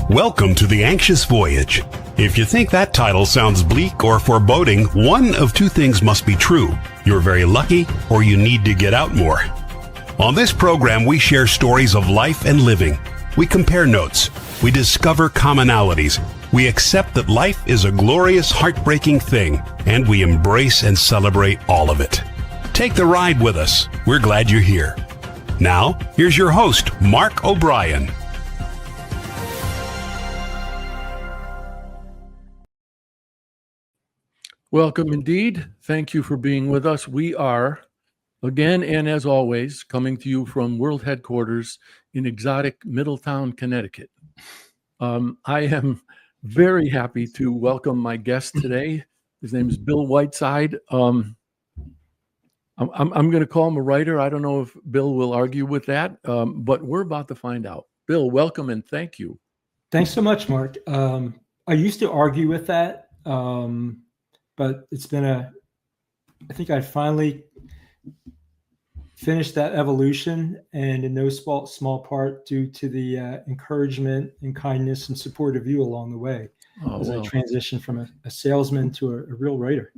Welcome to The Anxious Voyage. If you think that title sounds bleak or foreboding, one of two things must be true. You're very lucky, or you need to get out more. On this program, we share stories of life and living. We compare notes. We discover commonalities. We accept that life is a glorious, heartbreaking thing, and we embrace and celebrate all of it. Take the ride with us. We're glad you're here. Now, here's your host, Mark O'Brien. Welcome indeed. Thank you for being with us. We are, again and as always, coming to you from world headquarters in exotic Middletown, Connecticut. I am very happy to welcome my guest today. His name is Bill Whiteside. I'm going to call him a writer. I don't know if Bill will argue with that, but we're about to find out. Bill, welcome and thank you. Thanks so much, Mark. I used to argue with that. But it's been I think I finally finished that evolution, and in no small part due to the encouragement and kindness and support of you along the way I transitioned from a salesman to a real writer.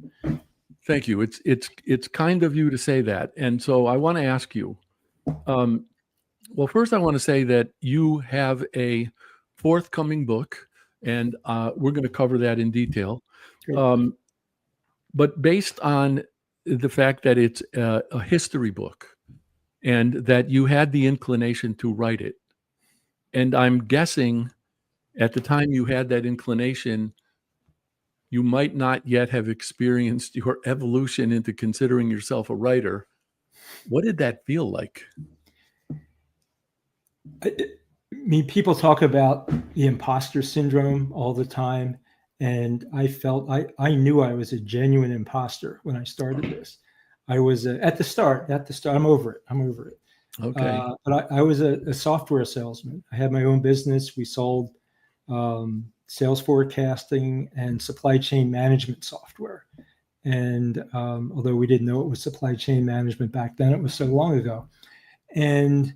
Thank you. It's kind of you to say that. And so I want to ask you, well, first I want to say that you have a forthcoming book, and we're going to cover that in detail. But based on the fact that it's a history book and that you had the inclination to write it, and I'm guessing at the time you had that inclination, you might not yet have experienced your evolution into considering yourself a writer. What did that feel like? I mean, people talk about the imposter syndrome all the time. And I felt I knew I was a genuine imposter when I started this. I was at the start. I'm over it. Okay. But I was a software salesman. I had my own business. We sold sales forecasting and supply chain management software. And although we didn't know it was supply chain management back then, it was so long ago. And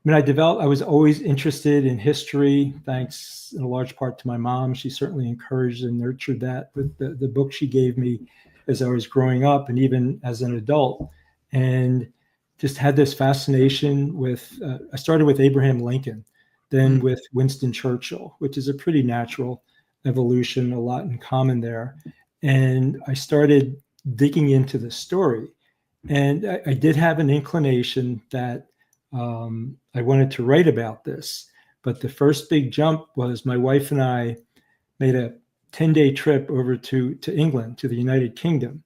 when I was always interested in history, thanks in a large part to my mom. She certainly encouraged and nurtured that with the book she gave me as I was growing up and even as an adult. And just had this fascination with, I started with Abraham Lincoln, then with Winston Churchill, which is a pretty natural evolution, a lot in common there. And I started digging into the story. And I did have an inclination that I wanted to write about this, but the first big jump was my wife and I made a 10-day trip over to England, to the United Kingdom.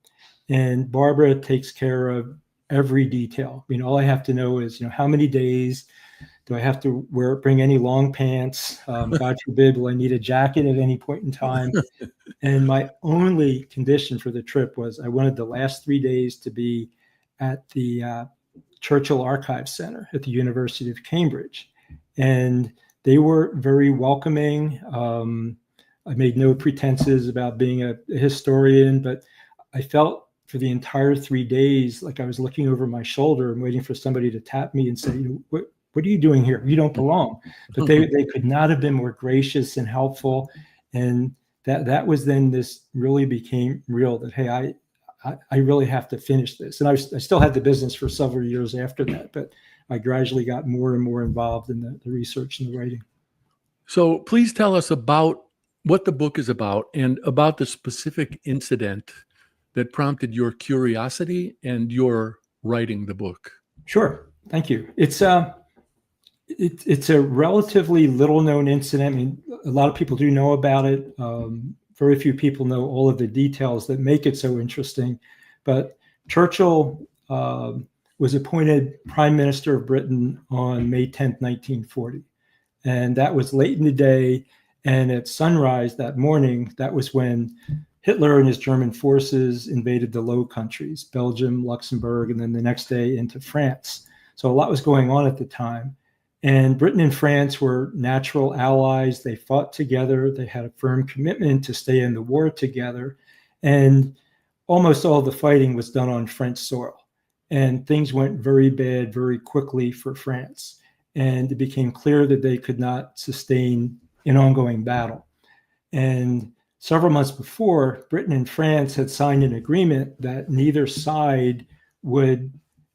And Barbara takes care of every detail. I mean, all I have to know is, how many days do I have to bring any long pants? God forbid, will I need a jacket at any point in time? And my only condition for the trip was I wanted the last 3 days to be at the Churchill Archives Center at the University of Cambridge. And they were very welcoming. I made no pretenses about being a historian, but I felt for the entire 3 days like I was looking over my shoulder and waiting for somebody to tap me and say, what are you doing here? You don't belong. But they could not have been more gracious and helpful. And that was then this really became real, that, hey, I really have to finish this. And I still had the business for several years after that, but I gradually got more and more involved in the research and the writing. So please tell us about what the book is about and about the specific incident that prompted your curiosity and your writing the book. Sure. Thank you. It's a relatively little known incident. I mean, a lot of people do know about it. Very few people know all of the details that make it so interesting. But Churchill was appointed Prime Minister of Britain on May 10th, 1940. And that was late in the day. And at sunrise that morning, that was when Hitler and his German forces invaded the Low Countries, Belgium, Luxembourg, and then the next day into France. So a lot was going on at the time. And Britain and France were natural allies. They fought together. They had a firm commitment to stay in the war together. And almost all the fighting was done on French soil. And things went very bad very quickly for France. And it became clear that they could not sustain in ongoing battle. And several months before, Britain and France had signed an agreement that neither side would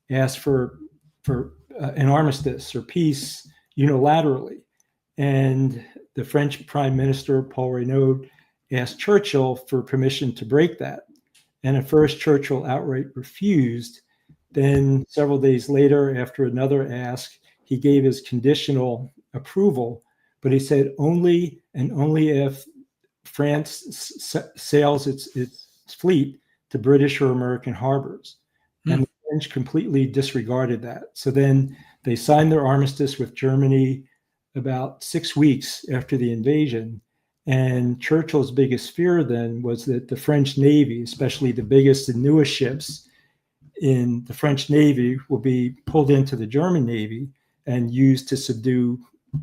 ask for an armistice or peace unilaterally. And the French Prime Minister, Paul Reynaud, asked Churchill for permission to break that. And at first, Churchill outright refused. Then several days later, after another ask, he gave his conditional approval, but he said only and only if France sails its fleet to British or American harbors. And the French completely disregarded that. So then they signed their armistice with Germany about 6 weeks after the invasion. And Churchill's biggest fear then was that the French Navy, especially the biggest and newest ships in the French Navy, will be pulled into the German Navy and used to subdue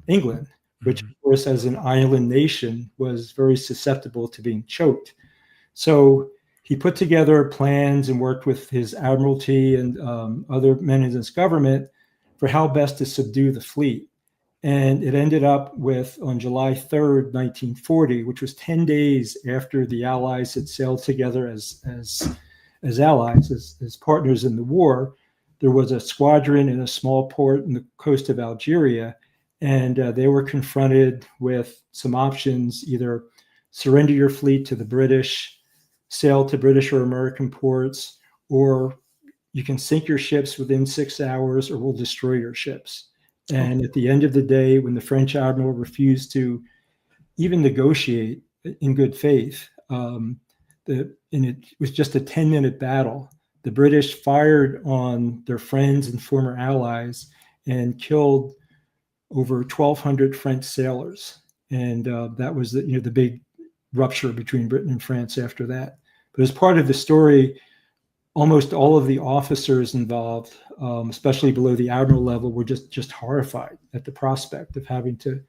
England, which, of course, as an island nation, was very susceptible to being choked. So he put together plans and worked with his admiralty and other men in his government for how best to subdue the fleet. And it ended up with, on July 3rd, 1940, which was 10 days after the Allies had sailed together as allies, as partners in the war, there was a squadron in a small port in the coast of Algeria, and they were confronted with some options: either surrender your fleet to the British, sail to British or American ports, or you can sink your ships within 6 hours, or we'll destroy your ships. And at the end of the day, when the French admiral refused to even negotiate in good faith, and it was just a 10-minute battle, the British fired on their friends and former allies and killed over 1,200 French sailors. And that was the big rupture between Britain and France after that. But as part of the story, almost all of the officers involved, especially below the admiral level, were just horrified at the prospect of having to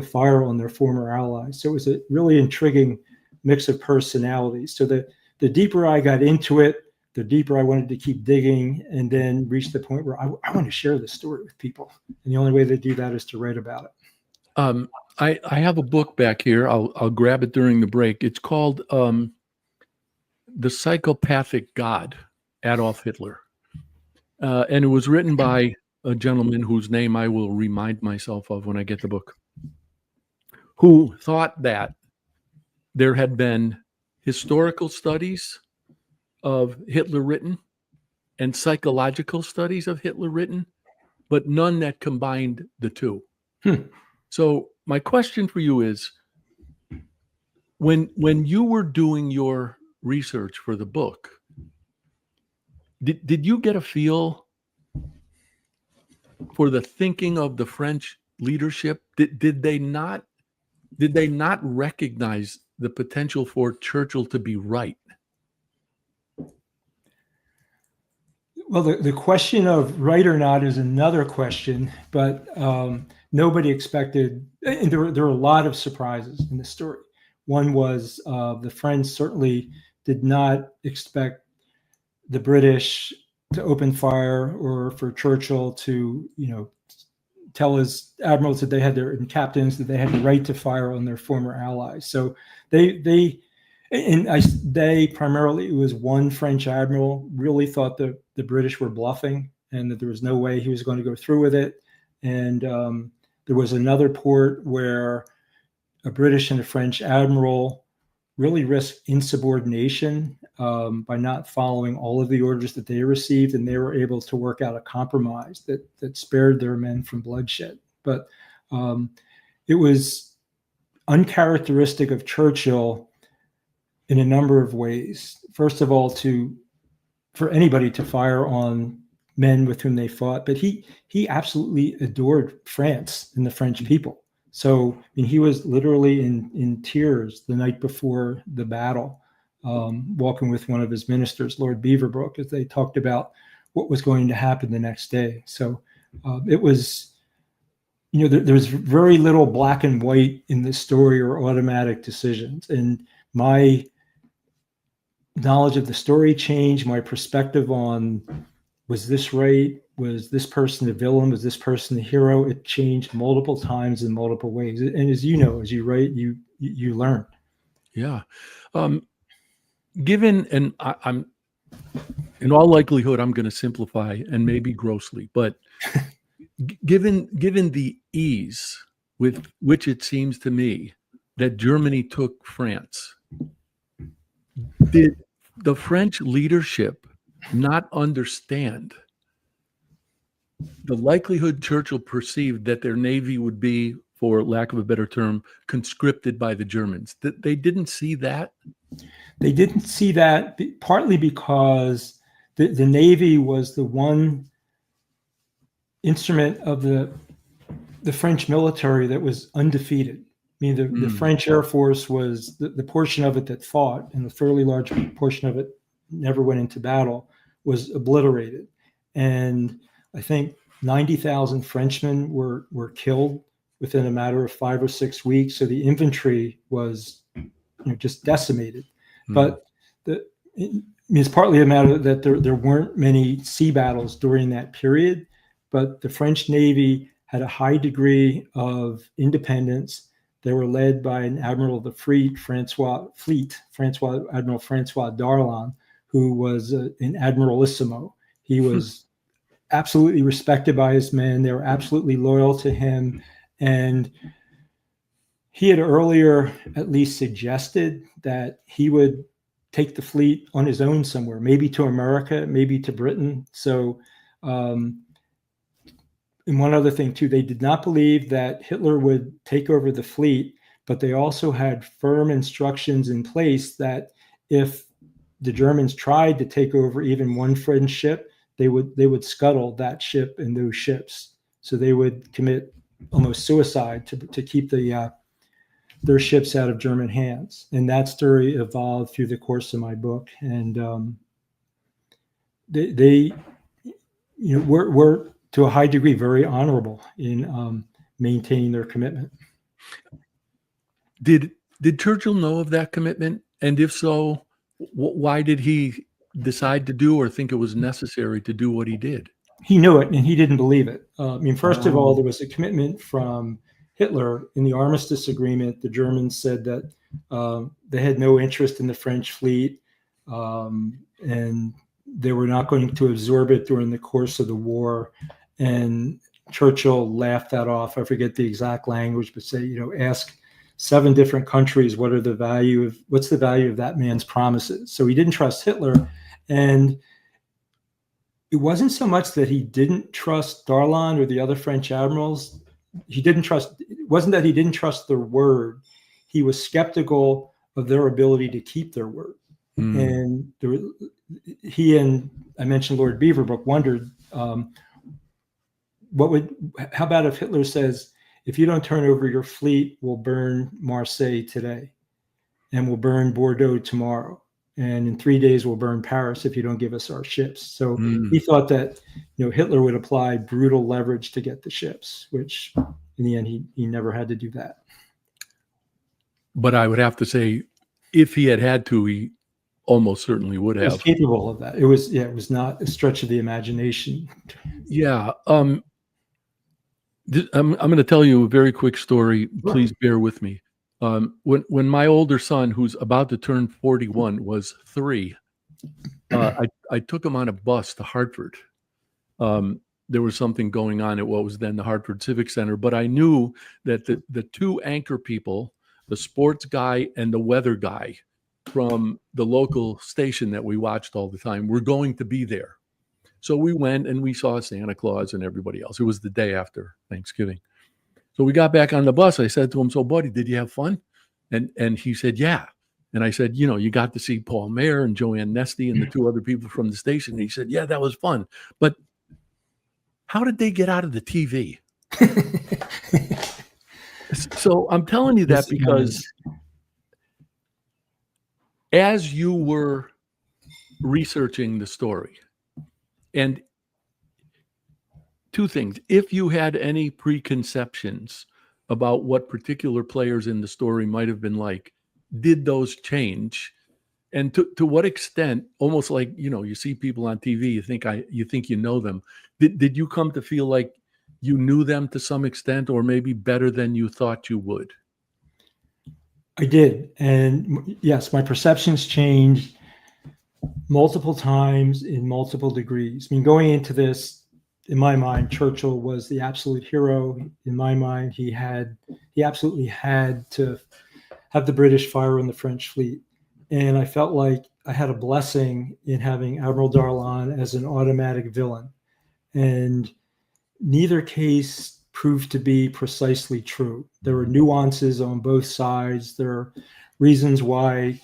fire on their former allies. So it was a really intriguing mix of personalities. So the deeper I got into it, the deeper I wanted to keep digging, and then reach the point where I want to share this story with people. And the only way to do that is to write about it. I have a book back here. I'll grab it during the break. It's called The Psychopathic God, Adolf Hitler. And it was written by a gentleman whose name I will remind myself of when I get the book, who thought that there had been historical studies of Hitler written and psychological studies of Hitler written, but none that combined the two. So my question for you is, when you were doing your research for the book, did you get a feel for the thinking of the French leadership? Did they not recognize the potential for Churchill to be right? Well, the question of right or not is another question, but nobody expected, and there were a lot of surprises in the story. One was the French certainly did not expect the British to open fire, or for Churchill to, tell his admirals that they had and captains that they had the right to fire on their former allies. So they primarily, it was one French admiral really thought that the British were bluffing and that there was no way he was going to go through with it. And there was another port where a British and a French admiral really risked insubordination by not following all of the orders that they received, and they were able to work out a compromise that spared their men from bloodshed. But it was uncharacteristic of Churchill in a number of ways. First of all, for anybody to fire on men with whom they fought, but he absolutely adored France and the French people. So he was literally in tears the night before the battle, walking with one of his ministers, Lord Beaverbrook, as they talked about what was going to happen the next day. So it was, there's very little black and white in this story or automatic decisions. And my knowledge of the story changed. My perspective on, was this right? was this person the villain? Was this person the hero? It changed multiple times in multiple ways. And as you know, as you write, you learn. Yeah. Given, and I'm in all likelihood, I'm going to simplify and maybe grossly, but given the ease with which it seems to me that Germany took France, did the French leadership not understand the likelihood Churchill perceived that their navy would be, for lack of a better term, conscripted by the Germans? They didn't see that? They didn't see that partly because the Navy was the one instrument of the French military that was undefeated. I mean, the French Air Force was the portion of it that fought, and a fairly large portion of it never went into battle, was obliterated. And I think 90,000 Frenchmen were killed within a matter of 5 or 6 weeks. So the infantry was just decimated. But it's partly a matter that there weren't many sea battles during that period, but the French Navy had a high degree of independence. They were led by an admiral of the fleet, Admiral Francois Darlan, who was an admiralissimo. He was absolutely respected by his men. They were absolutely loyal to him. And he had earlier at least suggested that he would take the fleet on his own somewhere, maybe to America, maybe to Britain. So, and one other thing too, they did not believe that Hitler would take over the fleet, but they also had firm instructions in place that if the Germans tried to take over even one French ship, they would scuttle that ship and those ships. So they would commit almost suicide to keep their ships out of German hands. And that story evolved through the course of my book. And they were to a high degree very honorable in maintaining their commitment. Did Churchill know of that commitment? And if so, why did he decide to do or think it was necessary to do what he did? He knew it, and he didn't believe it. First of all, there was a commitment from Hitler in the armistice agreement. The Germans said that they had no interest in the French fleet, and they were not going to absorb it during the course of the war. And Churchill laughed that off. I forget the exact language, but say, ask 7 different countries what's the value of that man's promises. So he didn't trust Hitler. And it wasn't so much that he didn't trust Darlan or the other French admirals. It wasn't that he didn't trust their word. He was skeptical of their ability to keep their word. And he and I mentioned Lord Beaverbrook wondered, how about if Hitler says, if you don't turn over your fleet, we'll burn Marseille today, and we'll burn Bordeaux tomorrow, and in 3 days we'll burn Paris if you don't give us our ships. So he thought that Hitler would apply brutal leverage to get the ships, which in the end he never had to do that. But I would have to say, if he had to, he almost certainly would have. He was capable of that. It was not a stretch of the imagination. Yeah. I'm going to tell you a very quick story. Please bear with me. When my older son, who's about to turn 41, was 3, I took him on a bus to Hartford. There was something going on at what was then the Hartford Civic Center, but I knew that the 2 anchor people, the sports guy and the weather guy from the local station that we watched all the time, were going to be there. So we went and we saw Santa Claus and everybody else. It was the day after Thanksgiving. So we got back on the bus. I said to him, "So, buddy, did you have fun?" And he said, "Yeah." And I said, "You got to see Paul Mayer and Joanne Nesty and the 2 other people from the station." And he said, "Yeah, that was fun. But how did they get out of the TV?" So I'm telling you that because as you were researching the story, and 2 things, if you had any preconceptions about what particular players in the story might have been like, did those change And to what extent, almost like, you see people on TV, you think you know them. Did you come to feel like you knew them to some extent, or maybe better than you thought you would? I did. And yes, my perceptions changed multiple times in multiple degrees. I mean, going into this, in my mind, Churchill was the absolute hero. In my mind, he absolutely had to have the British fire on the French fleet. And I felt like I had a blessing in having Admiral Darlan as an automatic villain. And neither case proved to be precisely true. There were nuances on both sides. There are reasons why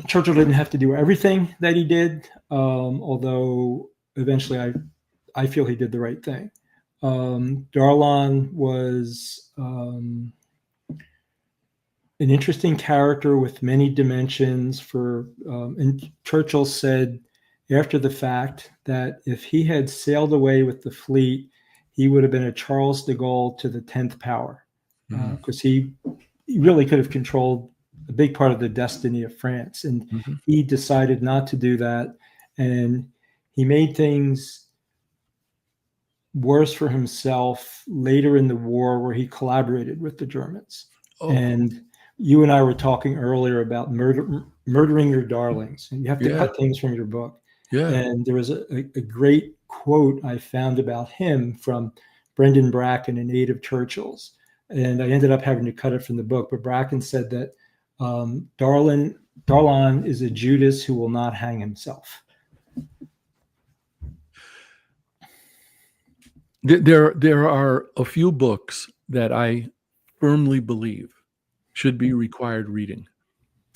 Churchill didn't have to do everything that he did, although eventually I feel he did the right thing. Darlan was an interesting character with many dimensions. And Churchill said after the fact that if he had sailed away with the fleet, he would have been a Charles de Gaulle to the 10th power, because he really could have controlled a big part of the destiny of France. And he decided not to do that. And he made things worse for himself later in the war, where he collaborated with the Germans. Oh. And you and I were talking earlier about murdering your darlings. And you have to cut things from your book. Yeah. And there was a great quote I found about him from Brendan Bracken, an aide of Churchill's. And I ended up having to cut it from the book. But Bracken said that Darlan is a Judas who will not hang himself. There are a few books that I firmly believe should be required reading.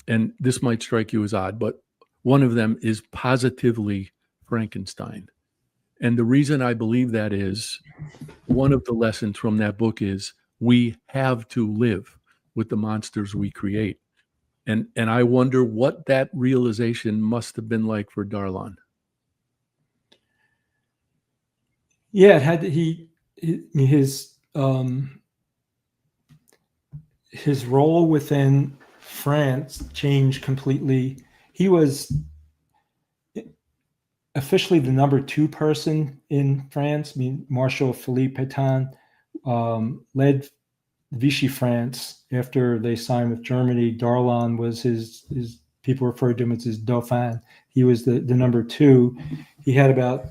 And this might strike you as odd, but one of them is positively Frankenstein. And the reason I believe that is, one of the lessons from that book is we have to live with the monsters we create. And I wonder what that realization must have been like for Darlan. Yeah, it had his role within France changed completely. He was officially the number 2 person in France. I mean, Marshal Philippe Pétain led Vichy France after they signed with Germany. Darlan was his people referred to him as his Dauphin. He was the number 2. He had about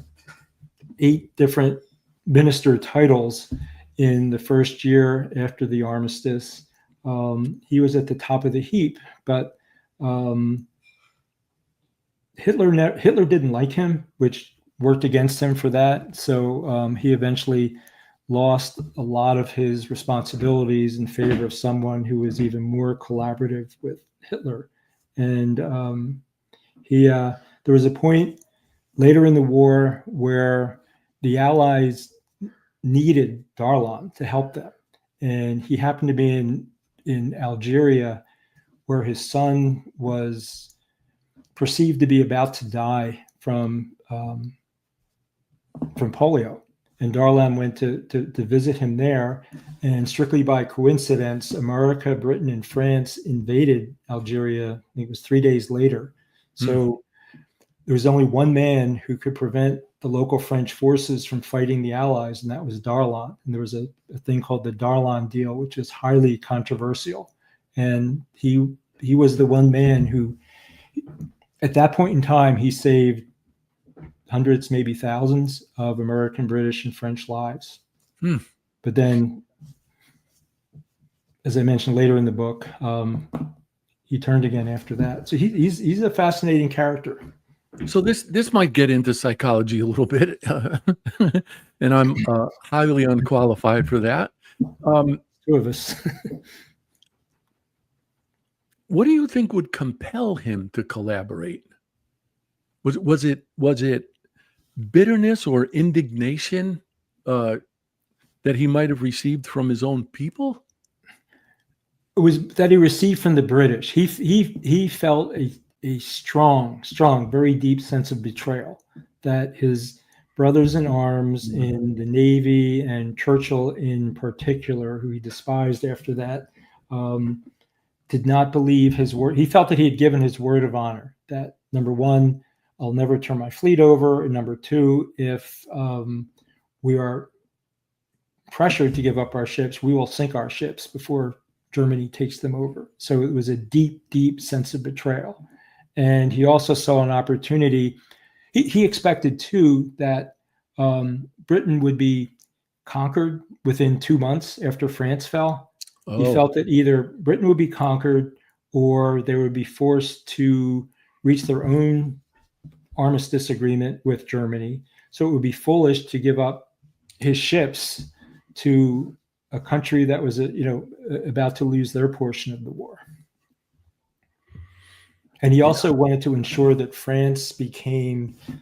8 different minister titles in the first year after the armistice. He was at the top of the heap, but Hitler didn't like him, which worked against him for that. So he eventually lost a lot of his responsibilities in favor of someone who was even more collaborative with Hitler. And there was a point later in the war where the Allies needed Darlan to help them. And he happened to be in Algeria, where his son was perceived to be about to die from polio. And Darlan went to visit him there. And strictly by coincidence, America, Britain, and France invaded Algeria, I think it was 3 days later. So there was only one man who could prevent the local French forces from fighting the Allies, and that was Darlan. And there was a thing called the Darlan deal, which is highly controversial. And he was the one man who, at that point in time, he saved hundreds, maybe thousands of American, British, and French lives. But then, as I mentioned later in the book, he turned again after that. So he's a fascinating character. So this might get into psychology a little bit, and I'm highly unqualified for that. 2 of us. What do you think would compel him to collaborate? Was it bitterness or indignation that he might have received from his own people? It was that he received from the British. He felt a strong, very deep sense of betrayal that his brothers in arms in the Navy, and Churchill in particular, who he despised after that, did not believe his word. He felt that he had given his word of honor that, number one, I'll never turn my fleet over. And number two, if we are pressured to give up our ships, we will sink our ships before Germany takes them over. So it was a deep, deep sense of betrayal. And he also saw an opportunity. He expected, too, that Britain would be conquered within 2 months after France fell. He felt that either Britain would be conquered or they would be forced to reach their own armistice agreement with Germany. So it would be foolish to give up his ships to a country that was, about to lose their portion of the war. And he also wanted to ensure that France became, I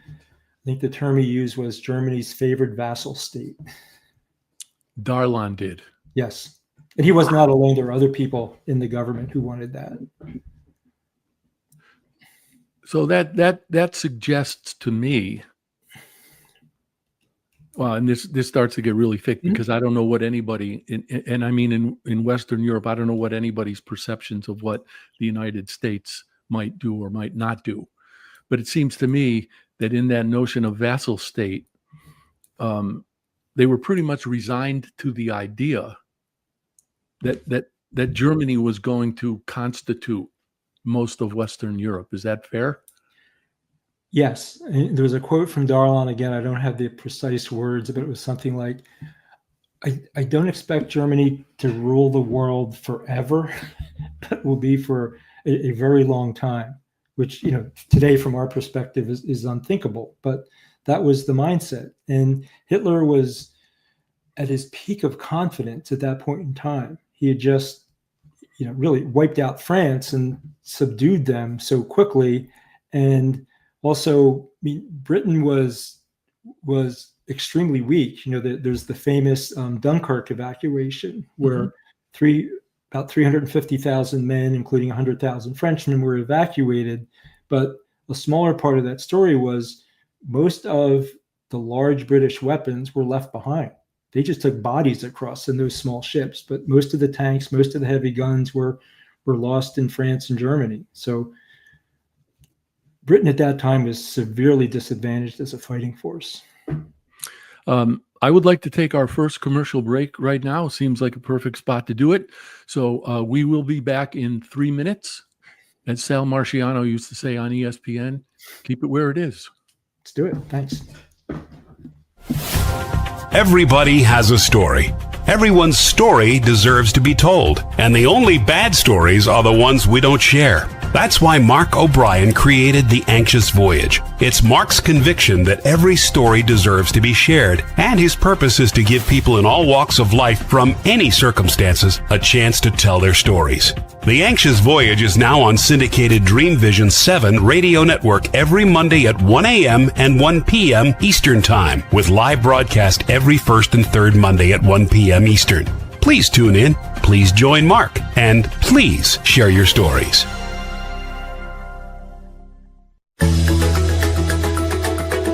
think the term he used was Germany's favored vassal state. Darlan did. Yes. And he was not alone. There were other people in the government who wanted that. So that suggests to me, well, and this starts to get really thick because I don't know what anybody, and I mean in Western Europe, I don't know what anybody's perceptions of what the United States might do or might not do. But it seems to me that in that notion of vassal state, they were pretty much resigned to the idea that Germany was going to constitute most of Western Europe. Is that fair? Yes. And there was a quote from Darlan. Again, I don't have the precise words, but it was something like, I don't expect Germany to rule the world forever, but will be for a very long time, which, today from our perspective is unthinkable. But that was the mindset. And Hitler was at his peak of confidence at that point in time. He had just, really wiped out France and subdued them so quickly. And also, Britain was extremely weak. There's the famous Dunkirk evacuation where about 350,000 men, including 100,000 Frenchmen, were evacuated. But a smaller part of that story was most of the large British weapons were left behind. They just took bodies across in those small ships, but most of the tanks, most of the heavy guns were lost in France and Germany. So Britain at that time was severely disadvantaged as a fighting force. I would like to take our first commercial break right now. Seems like a perfect spot to do it. So we will be back in 3 minutes. As Sal Marciano used to say on ESPN, keep it where it is. Let's do it. Thanks. Everybody has a story. Everyone's story deserves to be told. And the only bad stories are the ones we don't share. That's why Mark O'Brien created The Anxious Voyage. It's Mark's conviction that every story deserves to be shared, and his purpose is to give people in all walks of life from any circumstances a chance to tell their stories. The Anxious Voyage is now on syndicated Dream Vision 7 radio network every Monday at 1 a.m. and 1 p.m. Eastern Time, with live broadcast every first and third Monday at 1 p.m. Eastern. Please tune in, please join Mark, and please share your stories.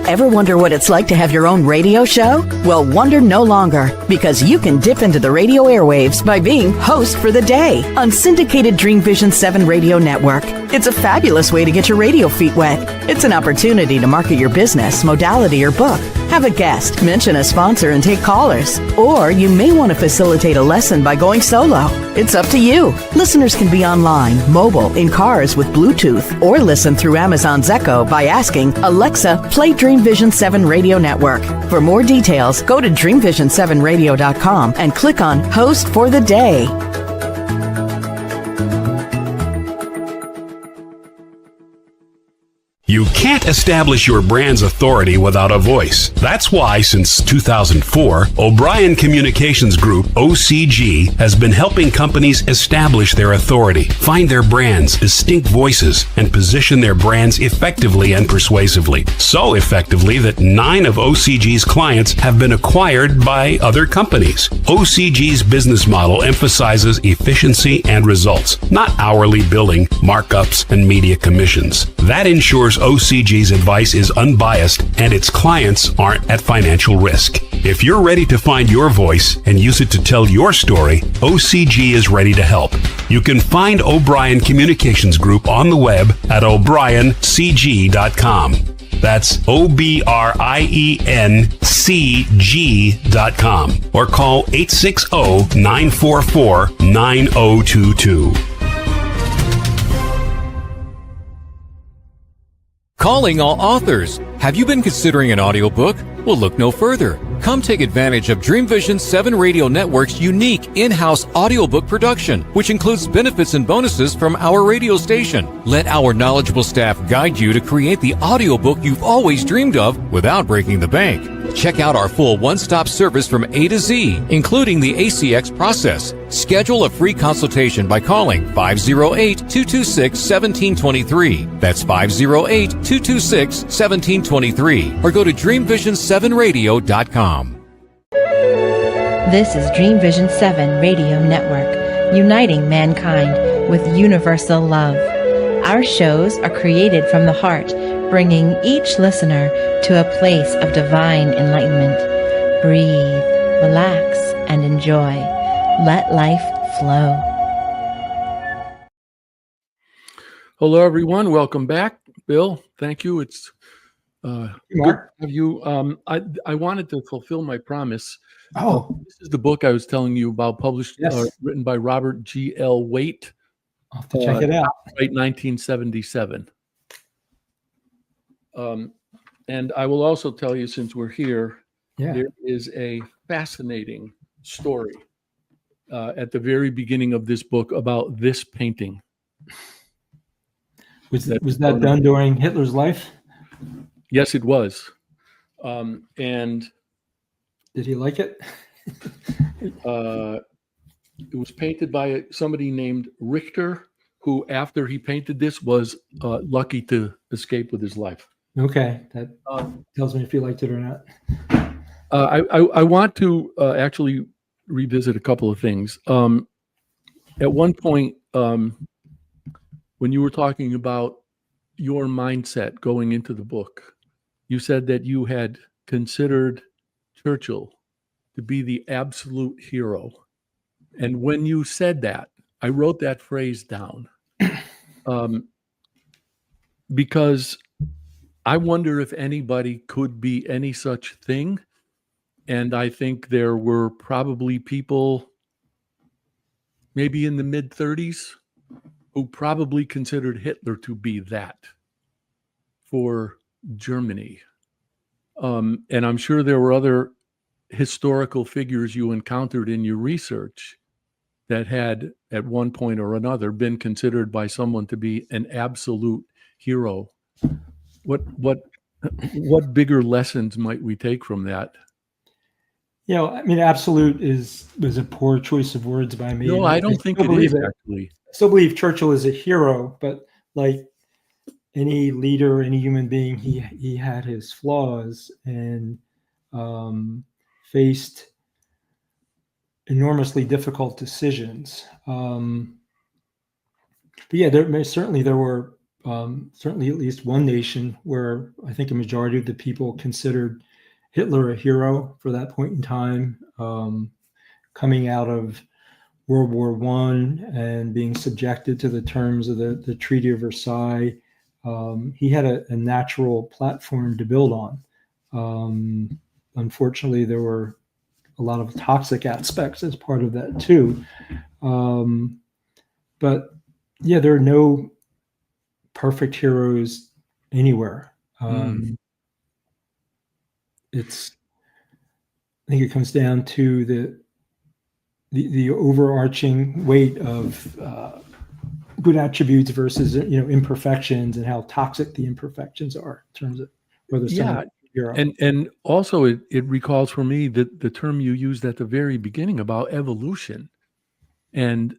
Ever wonder what it's like to have your own radio show? Well, wonder no longer, because you can dip into the radio airwaves by being host for the day on syndicated Dream Vision 7 radio network. It's a fabulous way to get your radio feet wet. It's an opportunity to market your business, modality, or book. Have a guest, mention a sponsor, and take callers. Or you may want to facilitate a lesson by going solo. It's up to you. Listeners can be online, mobile, in cars with Bluetooth, or listen through Amazon's Echo by asking, Alexa, play Dream Vision 7 Radio Network. For more details, go to dreamvision7radio.com and click on Host for the Day. You can't establish your brand's authority without a voice. That's why, since 2004, O'Brien Communications Group, OCG, has been helping companies establish their authority, find their brand's distinct voices, and position their brands effectively and persuasively. So effectively that 9 of OCG's clients have been acquired by other companies. OCG's business model emphasizes efficiency and results, not hourly billing, markups, and media commissions. That ensures ensures OCG's advice is unbiased and its clients aren't at financial risk. If you're ready to find your voice and use it to tell your story, OCG is ready to help. You can find O'Brien Communications Group on the web at o'briencg.com. That's OBRIENCG.com, or call 860-944-9022. Calling all authors. Have you been considering an audiobook? Well, look no further. Come take advantage of Dream Vision 7 Radio Network's unique in-house audiobook production, which includes benefits and bonuses from our radio station. Let our knowledgeable staff guide you to create the audiobook you've always dreamed of without breaking the bank. Check out our full one-stop service from A to Z, including the ACX process. Schedule a free consultation by calling 508-226-1723. That's 508-226-1723. Or go to dreamvision7radio.com. This is Dream Vision 7 Radio Network, uniting mankind with universal love. Our shows are created from the heart, bringing each listener to a place of divine enlightenment. Breathe, relax, and enjoy. Let life flow. Hello, everyone. Welcome back. Bill, thank you. It's good to have you. I wanted to fulfill my promise. This is the book I was telling you about, published, written by Robert G. L. Waite. I'll have to check it out. Right, 1977. And I will also tell you, since we're here, there is a fascinating story at the very beginning of this book about this painting. Was that done during Hitler's life? Yes, it was. And did he like it? It was painted by somebody named Richter, who, after he painted this, was lucky to escape with his life. Okay, that tells me if you liked it or not. I want to actually revisit a couple of things. At one point, when you were talking about your mindset going into the book, you said that you had considered Churchill to be the absolute hero. And when you said that, I wrote that phrase down because I wonder if anybody could be any such thing. And I think there were probably people maybe in the mid-30s who probably considered Hitler to be that for Germany. And I'm sure there were other historical figures you encountered in your research that had, at one point or another, been considered by someone to be an absolute hero. What bigger lessons might we take from that? I mean, absolute was a poor choice of words by me. No, I don't think it is, actually. I still believe Churchill is a hero, but like any leader, any human being, he had his flaws and faced enormously difficult decisions. But yeah, there were certainly at least one nation where I think a majority of the people considered Hitler a hero for that point in time, coming out of World War I and being subjected to the terms of the Treaty of Versailles. He had a natural platform to build on. Unfortunately, there were a lot of toxic aspects as part of that too. But yeah, there are no perfect heroes anywhere. I think it comes down to the overarching weight of good attributes versus imperfections, and how toxic the imperfections are in terms of whether someone hero. And also it recalls for me that the term you used at the very beginning about evolution. And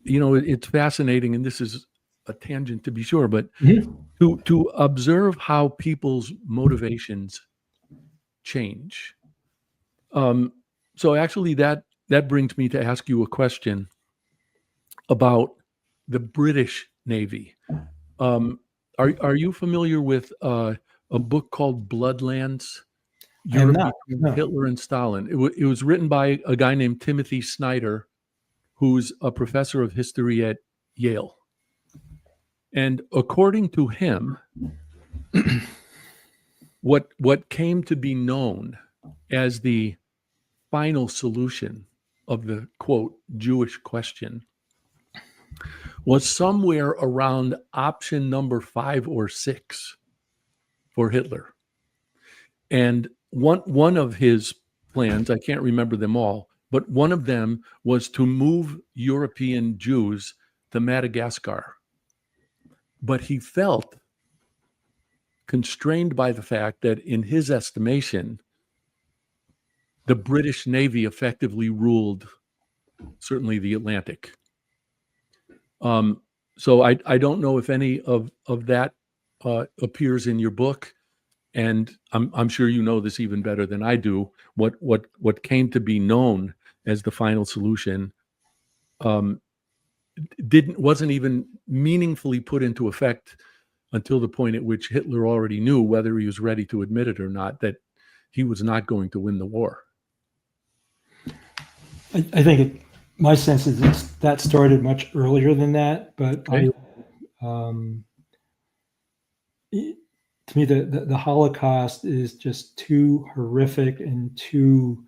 it's fascinating, and this is a tangent to be sure, but to observe how people's motivations change. So actually that brings me to ask you a question about the British Navy. Are you familiar with a book called Bloodlands? I am Europe not. between No. Hitler and Stalin. It was written by a guy named Timothy Snyder, who's a professor of history at Yale. And according to him, what came to be known as the final solution of the, quote, Jewish question was somewhere around option number 5 or 6 for Hitler. And one of his plans, I can't remember them all, but one of them was to move European Jews to Madagascar. But he felt constrained by the fact that, in his estimation, the British Navy effectively ruled certainly the Atlantic. So I don't know if any of that appears in your book, and I'm sure you know this even better than I do. What came to be known as the final solution wasn't even meaningfully put into effect until the point at which Hitler already knew, whether he was ready to admit it or not, that he was not going to win the war. I think my sense is that started much earlier than that, but Okay. To me, the Holocaust is just too horrific and too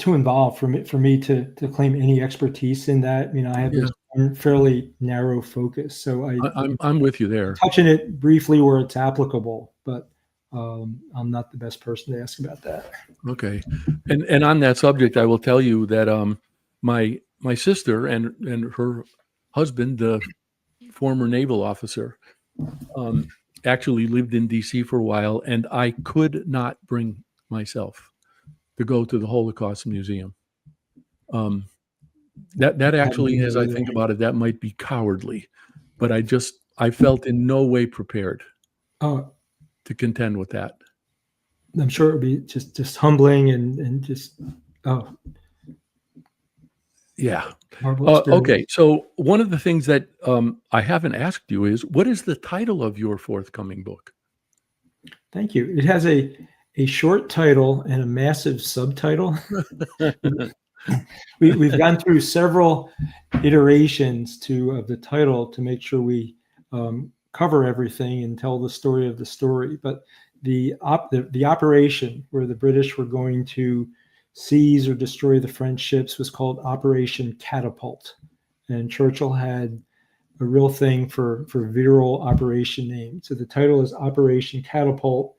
involved for me to claim any expertise in that. I mean, I have this fairly narrow focus, so I'm with you there. touching it briefly where it's applicable, but I'm not the best person to ask about that. Okay. And on that subject, I will tell you that my sister and her husband, the former naval officer, actually lived in DC for a while, and I could not bring myself to go to the Holocaust Museum. That actually, as I think about it, that might be cowardly, but I felt in no way prepared to contend with that. I'm sure it would be just humbling and just yeah. horrible experience. Okay, so one of the things that I haven't asked you is, what is the title of your forthcoming book? Thank you. It has a short title and a massive subtitle. We've gone through several iterations of the title to make sure we cover everything and tell the story of the story. But the operation where the British were going to seize or destroy the French ships was called Operation Catapult, and Churchill had a real thing for virile operation names. So the title is Operation Catapult,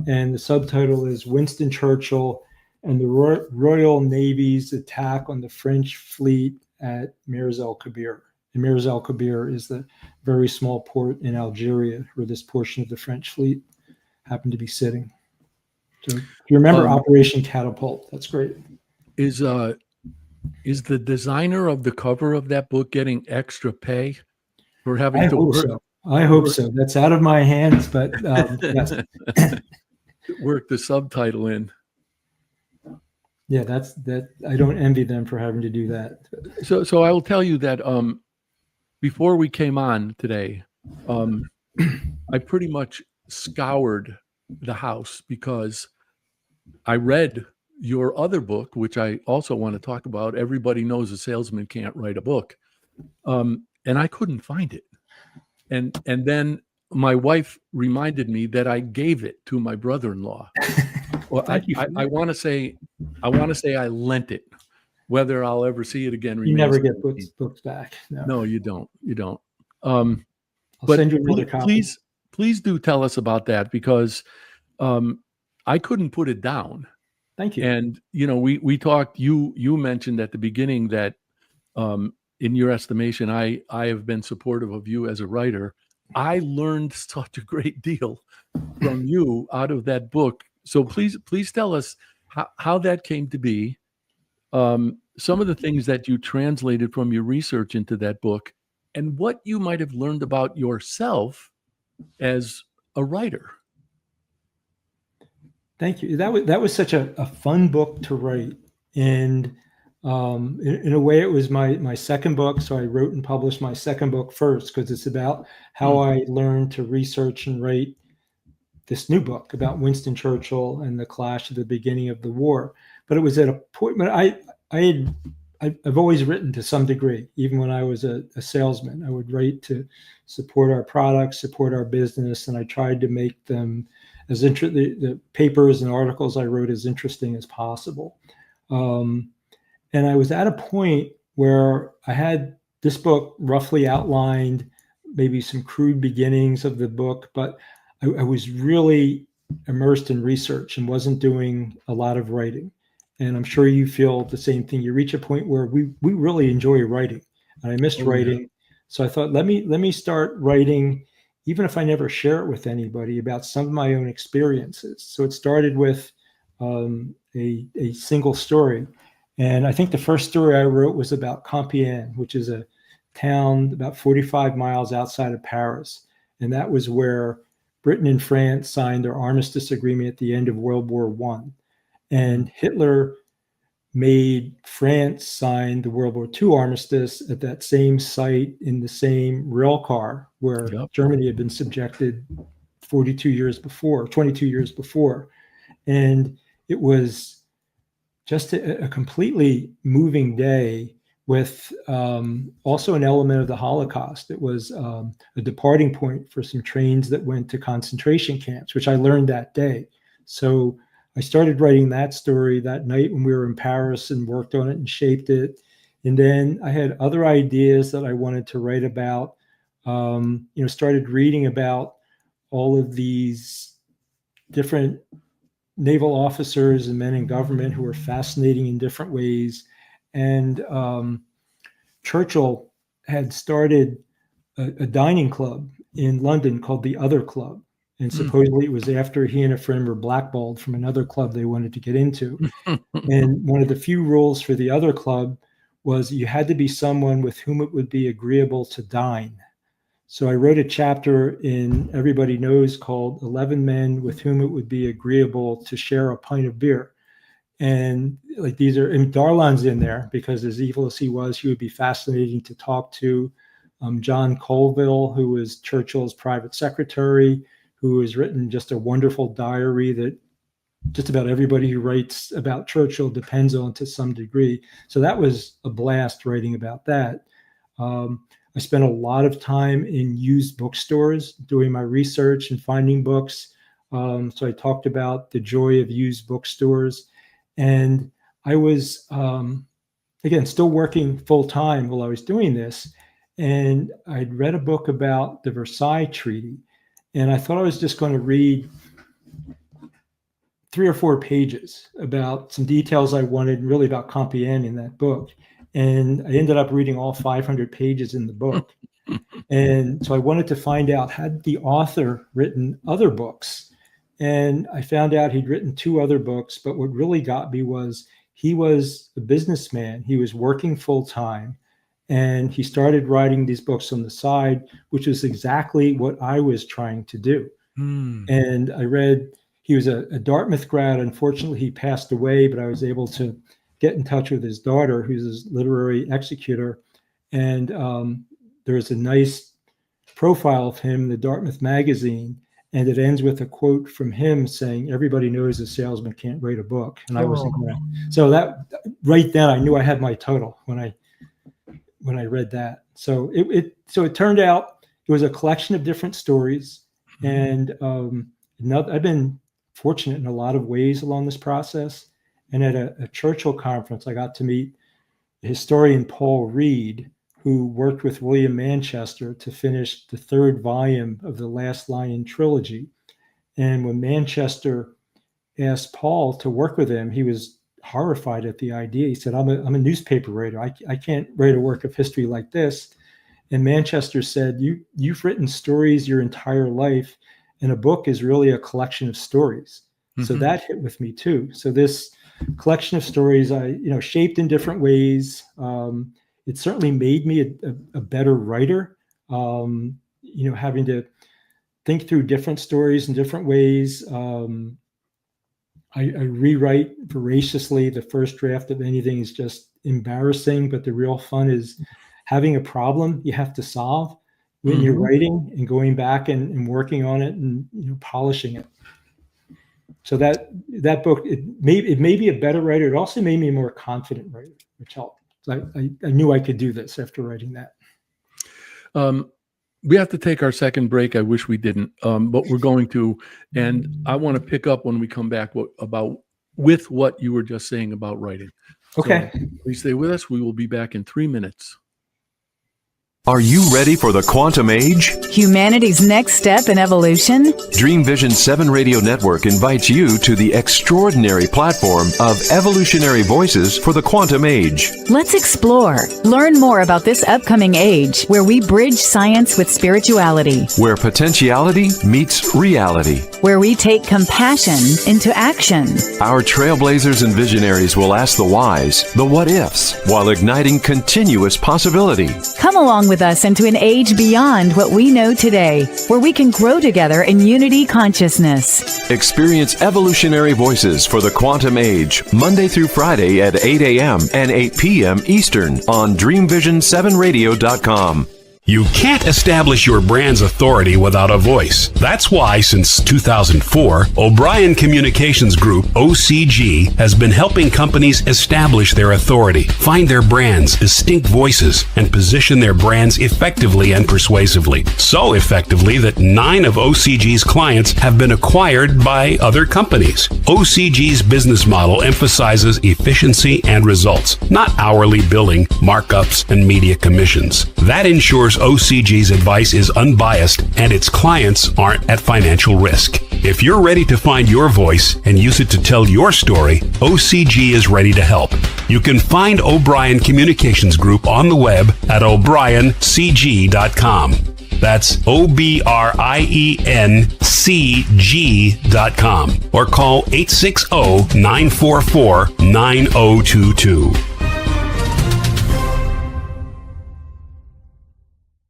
and the subtitle is Winston Churchill and the Royal Navy's attack on the French fleet at Mers el-Kabir. And Mers el-Kabir is the very small port in Algeria where this portion of the French fleet happened to be sitting. So if you remember Operation Catapult, that's great. Is the designer of the cover of that book getting extra pay for having to work? So. I hope so. That's out of my hands, but yes. Work the subtitle in. Yeah, that. I don't envy them for having to do that. So I will tell you that before we came on today, I pretty much scoured the house because I read your other book, which I also want to talk about. Everybody knows a salesman can't write a book, and I couldn't find it. And then my wife reminded me that I gave it to my brother-in-law. Well, I want to say I lent it. Whether I'll ever see it again, you never get books back. No, you don't. I'll but send you another copy. Please do tell us about that, because I couldn't put it down. Thank you. And we talked. You mentioned at the beginning that in your estimation, I have been supportive of you as a writer. I learned such a great deal from you out of that book. So please tell us how that came to be. Some of the things that you translated from your research into that book, and what you might have learned about yourself as a writer. Thank you. That was such a fun book to write, and In a way, it was my second book. So I wrote and published my second book first, because it's about how I learned to research and write this new book about Winston Churchill and the clash at the beginning of the war. But it was at a point when I've always written to some degree. Even when I was a salesman, I would write to support our products, support our business, and I tried to make them as the papers and articles I wrote as interesting as possible. And I was at a point where I had this book roughly outlined, maybe some crude beginnings of the book, but I was really immersed in research and wasn't doing a lot of writing. And I'm sure you feel the same thing. You reach a point where we really enjoy writing, and I missed writing. Yeah. So I thought, let me start writing, even if I never share it with anybody, about some of my own experiences. So it started with a single story. And I think the first story I wrote was about Compiègne, which is a town about 45 miles outside of Paris. And that was where Britain and France signed their armistice agreement at the end of World War I. And Hitler made France sign the World War II armistice at that same site in the same rail car where Germany had been subjected 22 years before. And it was just a completely moving day, with also an element of the Holocaust. It was a departing point for some trains that went to concentration camps, which I learned that day. So I started writing that story that night when we were in Paris and worked on it and shaped it. And then I had other ideas that I wanted to write about, started reading about all of these different naval officers and men in government who were fascinating in different ways. And Churchill had started a dining club in London called the Other Club. And supposedly it was after he and a friend were blackballed from another club they wanted to get into. And one of the few rules for the Other Club was you had to be someone with whom it would be agreeable to dine. So I wrote a chapter in Everybody Knows called 11 Men with Whom It Would Be Agreeable to Share a Pint of Beer. And like these are, and Darlan's in there because as evil as he would be fascinating to talk to. John Colville, who was Churchill's private secretary, who has written just a wonderful diary that just about everybody who writes about Churchill depends on to some degree. So that was a blast writing about that. I spent a lot of time in used bookstores doing my research and finding books. So I talked about the joy of used bookstores. And I was, again, still working full time while I was doing this. And I'd read a book about the Versailles Treaty. And I thought I was just going to read 3 or 4 pages about some details I wanted, really about Compiègne in that book. And I ended up reading all 500 pages in the book. And so I wanted to find out, had the author written other books? And I found out he'd written 2 other books, but what really got me was he was a businessman. He was working full time, and he started writing these books on the side, which was exactly what I was trying to do. And I read, he was a Dartmouth grad. Unfortunately, he passed away, but I was able to get in touch with his daughter, who's his literary executor. And there's a nice profile of him in the Dartmouth magazine. And it ends with a quote from him saying, "Everybody knows a salesman can't write a book." And I wasn't going to. So that right then I knew I had my title when I read that. So it turned out it was a collection of different stories. And I've been fortunate in a lot of ways along this process. And at a Churchill conference, I got to meet historian Paul Reed, who worked with William Manchester to finish the 3rd volume of the Last Lion trilogy. And when Manchester asked Paul to work with him, he was horrified at the idea. He said, I'm a newspaper writer. I can't write a work of history like this. And Manchester said, you've written stories your entire life, and a book is really a collection of stories. So that hit with me too. So this collection of stories, I shaped in different ways. It certainly made me a better writer, having to think through different stories in different ways. I rewrite voraciously. The first draft of anything is just embarrassing, but the real fun is having a problem you have to solve when you're writing and going back and working on it and polishing it. So that book, it made me a better writer. It also made me a more confident writer, which helped. So I knew I could do this after writing that. We have to take our second break. I wish we didn't, but we're going to. And I want to pick up when we come back with what you were just saying about writing. Okay. So please stay with us. We will be back in 3 minutes. Are you ready for the quantum age? Humanity's next step in evolution? Dream Vision 7 Radio Network invites you to the extraordinary platform of evolutionary voices for the quantum age. Let's explore. Learn more about this upcoming age where we bridge science with spirituality, Where potentiality meets reality. where we take compassion into action. Our trailblazers and visionaries will ask the whys, the what ifs, while igniting continuous possibility. Come along with us into an age beyond what we know today, where we can grow together in unity consciousness. Experience evolutionary voices for the quantum age, Monday through Friday at 8 a.m. and 8 p.m. Eastern on DreamVision7Radio.com. You can't establish your brand's authority without a voice. That's why, since 2004, O'Brien Communications Group, OCG, has been helping companies establish their authority, find their brand's distinct voices, and position their brands effectively and persuasively. So effectively that 9 of OCG's clients have been acquired by other companies. OCG's business model emphasizes efficiency and results, not hourly billing, markups, and media commissions. That ensures OCG's advice is unbiased and its clients aren't at financial risk. If you're ready to find your voice and use it to tell your story, OCG is ready to help. You can find O'Brien Communications Group on the web at o'briencg.com. That's OBRIENCG.com, or call 860-944-9022.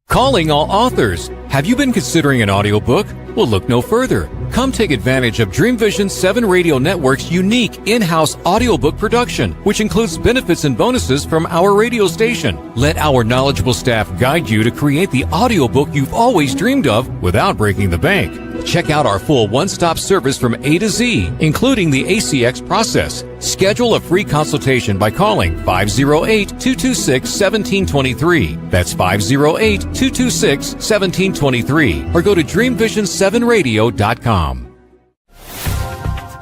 Calling all authors. Have you been considering an audiobook? Well, look no further. Come take advantage of Dream Vision 7 Radio Network's unique in-house audiobook production, which includes benefits and bonuses from our radio station. Let our knowledgeable staff guide you to create the audiobook you've always dreamed of without breaking the bank. Check out our full one-stop service from A to Z, including the ACX process. Schedule a free consultation by calling 508-226-1723. That's 508-226-1723. Or go to DreamVision7Radio.com.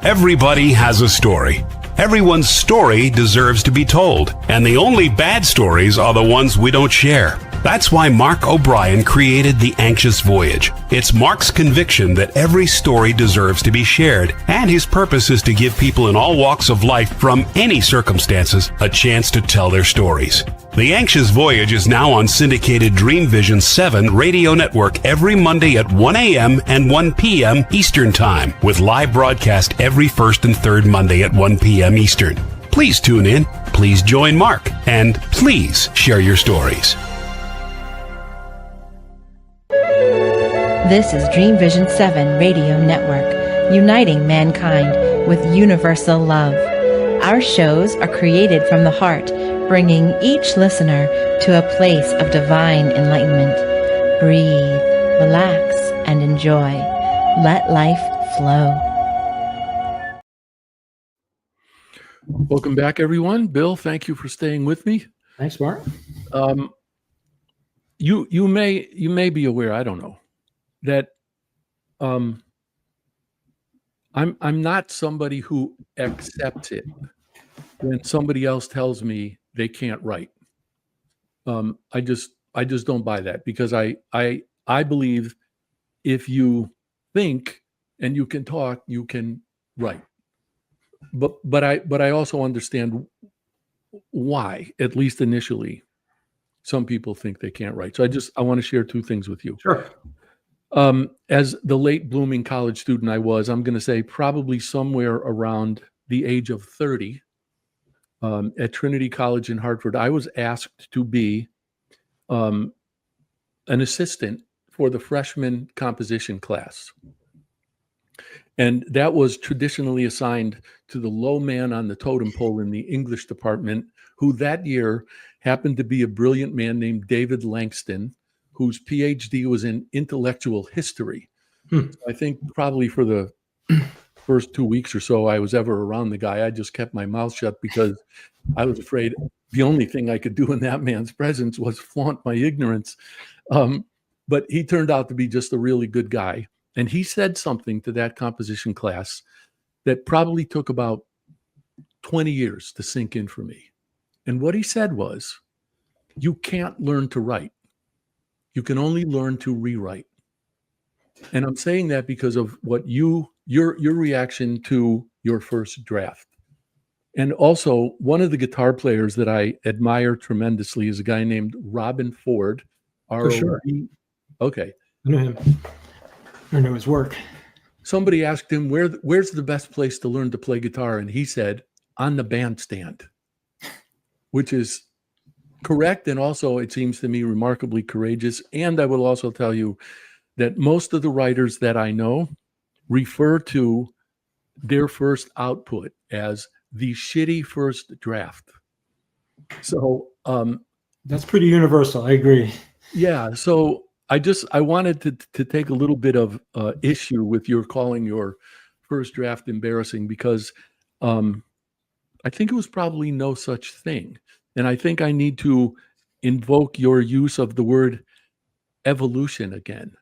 Everybody has a story. Everyone's story deserves to be told, and the only bad stories are the ones we don't share. That's why Mark O'Brien created The Anxious Voyage. It's Mark's conviction that every story deserves to be shared, and his purpose is to give people in all walks of life from any circumstances a chance to tell their stories. The Anxious Voyage is now on syndicated Dream Vision 7 Radio Network every Monday at 1 a.m. and 1 p.m. Eastern Time, with live broadcast every first and third Monday at 1 p.m. Eastern. Please tune in, please join Mark, and please share your stories. This is Dream Vision 7 Radio Network, uniting mankind with universal love. Our shows are created from the heart, bringing each listener to a place of divine enlightenment. Breathe, relax, and enjoy. Let life flow. Welcome back, everyone. Bill, thank you for staying with me. Thanks, Mark. You may be aware, I don't know, that I'm not somebody who accepts it when somebody else tells me they can't write. I just don't buy that, because I believe if you think and you can talk, you can write. But I also understand why, at least initially, some people think they can't write. So I want to share two things with you. Sure. As the late blooming college student I was, I'm going to say probably somewhere around the age of 30, at Trinity College in Hartford, I was asked to be an assistant for the freshman composition class. And that was traditionally assigned to the low man on the totem pole in the English department, who that year happened to be a brilliant man named David Langston, whose PhD was in intellectual history. I think probably for the first 2 weeks or so I was ever around the guy, I just kept my mouth shut because I was afraid the only thing I could do in that man's presence was flaunt my ignorance. But he turned out to be just a really good guy. And he said something to that composition class that probably took about 20 years to sink in for me. And what he said was, you can't learn to write. You can only learn to rewrite. And I'm saying that because of what your reaction to your first draft. And also, one of the guitar players that I admire tremendously is a guy named Robin Ford. For sure. Okay. I know him. I know his work. Somebody asked him, where's the best place to learn to play guitar? And he said, on the bandstand, which is correct. And also, it seems to me, remarkably courageous. And I will also tell you that most of the writers that I know refer to their first output as the shitty first draft. So that's pretty universal. I agree. Yeah. So I wanted to take a little bit of issue with your calling your first draft embarrassing, because I think it was probably no such thing. And I think I need to invoke your use of the word evolution again,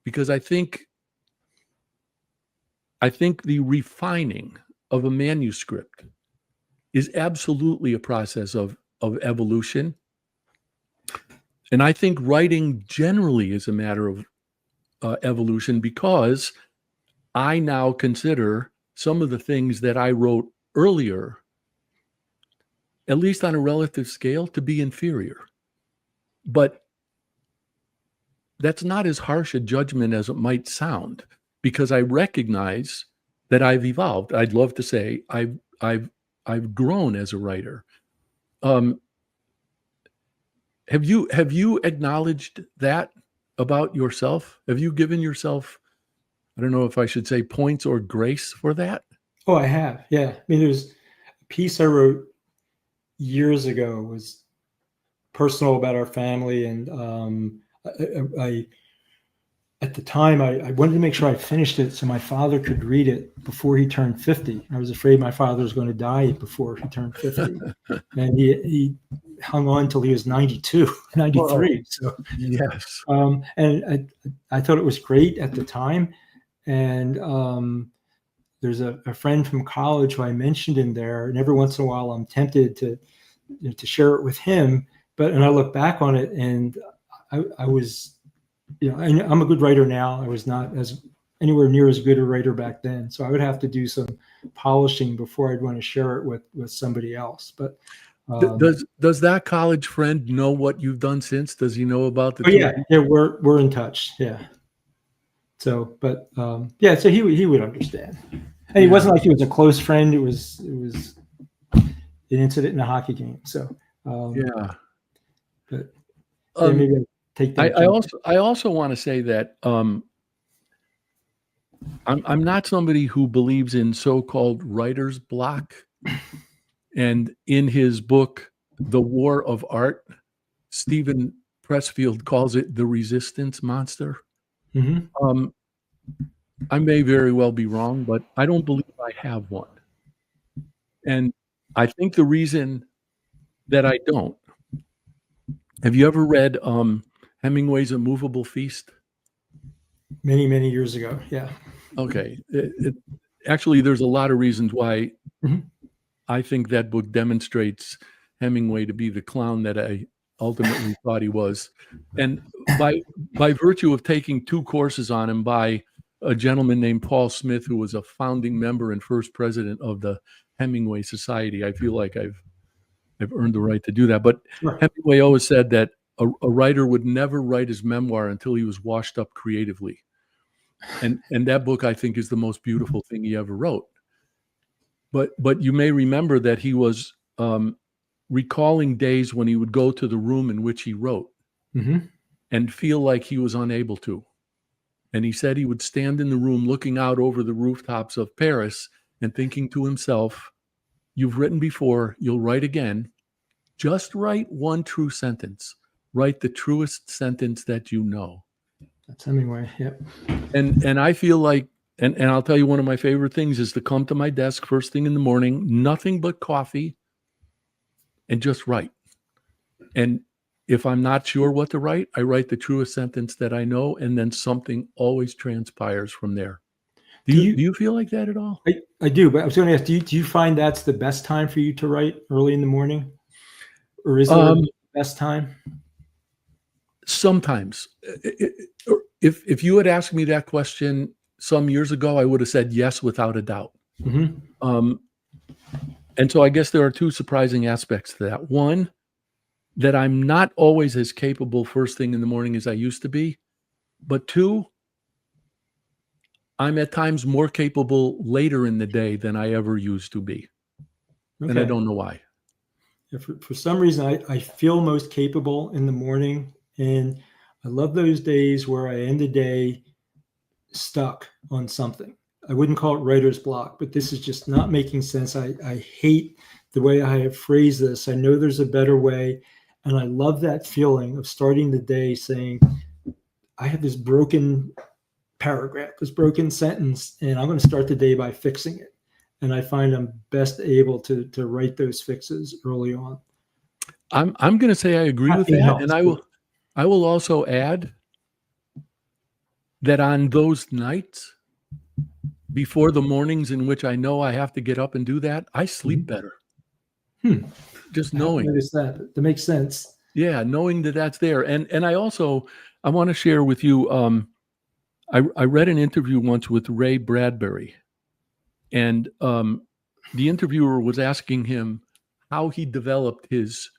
because I think the refining of a manuscript is absolutely a process of evolution. And I think writing generally is a matter of evolution, because I now consider some of the things that I wrote earlier, at least on a relative scale, to be inferior. But that's not as harsh a judgment as it might sound, because I recognize that I've evolved. I'd love to say I've grown as a writer. Have you acknowledged that about yourself? Have you given yourself, I don't know if I should say points or grace for that? Oh, I have. Yeah. I mean, there's a piece I wrote years ago, was personal about our family. And I at the time, I wanted to make sure I finished it so my father could read it before he turned 50. I was afraid my father was going to die before he turned 50. And he hung on till he was 92, 93. So yes. And I thought it was great at the time. And there's a friend from college who I mentioned in there, and every once in a while I'm tempted to share it with him. And I look back on it, and I was, I'm a good writer now. I was not as anywhere near as good a writer back then. So I would have to do some polishing before I'd want to share it with somebody else. But does that college friend know what you've done since? Does he know about the? Yeah, we're in touch. Yeah. So, but so he would understand. And it wasn't like he was a close friend. It was an incident in a hockey game. So but maybe I'll take that. I also want to say that I'm not somebody who believes in so-called writer's block. And in his book, The War of Art, Stephen Pressfield calls it the resistance monster. Mm-hmm. I may very well be wrong, but I don't believe I have one. And I think the reason that I don't, have you ever read Hemingway's A Movable Feast? Many, many years ago. Yeah. Okay. Actually, there's a lot of reasons why I think that book demonstrates Hemingway to be the clown that I ultimately thought he was. And by virtue of taking 2 courses on him by a gentleman named Paul Smith, who was a founding member and first president of the Hemingway Society, I feel like I've earned the right to do that. But sure. Hemingway always said that a writer would never write his memoir until he was washed up creatively. And that book, I think, is the most beautiful thing he ever wrote. But you may remember that he was recalling days when he would go to the room in which he wrote and feel like he was unable to. And he said he would stand in the room looking out over the rooftops of Paris and thinking to himself, you've written before, you'll write again. Just write one true sentence. Write the truest sentence that you know. That's Hemingway. Yep. And I feel like, and I'll tell you, one of my favorite things is to come to my desk first thing in the morning, nothing but coffee, and just write. And if I'm not sure what to write, I write the truest sentence that I know, and then something always transpires from there. Do you feel like that at all? I do, but I was going to ask, do you find that's the best time for you to write, early in the morning? Or is there a best time? Sometimes. If you had asked me that question some years ago, I would have said yes without a doubt. Mm-hmm. And so I guess there are two surprising aspects to that. One, that I'm not always as capable first thing in the morning as I used to be. But two, I'm at times more capable later in the day than I ever used to be. Okay. And I don't know why. Yeah, for some reason, I feel most capable in the morning. And I love those days where I end the day stuck on something. I wouldn't call it writer's block, but this is just not making sense. I hate the way I have phrased this. I know there's a better way. And I love that feeling of starting the day saying, I have this broken paragraph, this broken sentence, and I'm going to start the day by fixing it. And I find I'm best able to write those fixes early on. I'm going to say I agree with that. And I will also add that on those nights before the mornings in which I know I have to get up and do that, I sleep better. Just knowing. That makes sense. Yeah, knowing that that's there. And I want to share with you, I read an interview once with Ray Bradbury, and the interviewer was asking him how he developed his